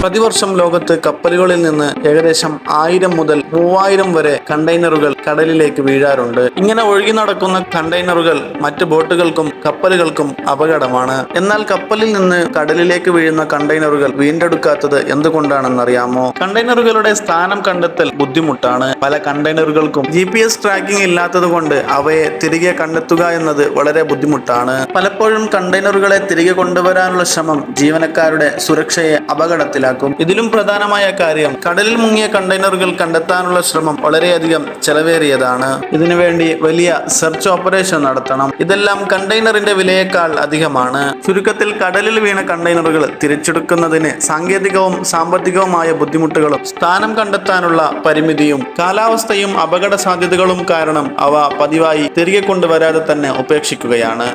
പ്രതിവർഷം ലോകത്ത് കപ്പലുകളിൽ നിന്ന് ഏകദേശം 1000 മുതൽ 3000 വരെ കണ്ടെയ്നറുകൾ കടലിലേക്ക് വീഴാറുണ്ട്. ഇങ്ങനെ ഒഴുകി നടക്കുന്ന കണ്ടെയ്നറുകൾ മറ്റ് ബോട്ടുകൾക്കും കപ്പലുകൾക്കും അപകടമാണ്. എന്നാൽ കപ്പലിൽ നിന്ന് കടലിലേക്ക് വീഴുന്ന കണ്ടെയ്നറുകൾ വീണ്ടെടുക്കാത്തത് എന്തുകൊണ്ടാണെന്നറിയാമോ? കണ്ടെയ്നറുകളുടെ സ്ഥാനം കണ്ടെത്തൽ ബുദ്ധിമുട്ടാണ്. പല കണ്ടെയ്നറുകൾക്കും GPS ട്രാക്കിംഗ് ഇല്ലാത്തത് കൊണ്ട് അവയെ തിരികെ കണ്ടെത്തുക എന്നത് വളരെ ബുദ്ധിമുട്ടാണ്. പലപ്പോഴും കണ്ടെയ്നറുകളെ തിരികെ കൊണ്ടുവരാനുള്ള ശ്രമം ജീവനക്കാരുടെ സുരക്ഷയെ അപകടത്തിലാക്കും. ഇതിലും പ്രധാനമായ കാര്യം, കടലിൽ മുങ്ങിയ കണ്ടെയ്നറുകൾ കണ്ടെത്താനുള്ള ശ്രമം വളരെയധികം ചെലവേറിയതാണ്. ഇതിനുവേണ്ടി വലിയ സെർച്ച് ഓപ്പറേഷൻ നടത്തണം. ഇതെല്ലാം കണ്ടെയ്നറിന്റെ വിലയേക്കാൾ അധികമാണ്. ചുരുക്കത്തിൽ, കടലിൽ വീണ കണ്ടെയ്നറുകൾ തിരിച്ചെടുക്കുന്നതിന് സാങ്കേതികവും സാമ്പത്തികവുമായ ബുദ്ധിമുട്ടുകളും സ്ഥാനം കണ്ടെത്താനുള്ള പരിമിതിയും കാലാവസ്ഥയും അപകട സാധ്യതകളും കാരണം അവ പതിവായി തിരികെ കൊണ്ടുവരാതെ തന്നെ ഉപേക്ഷിക്കുകയാണ്.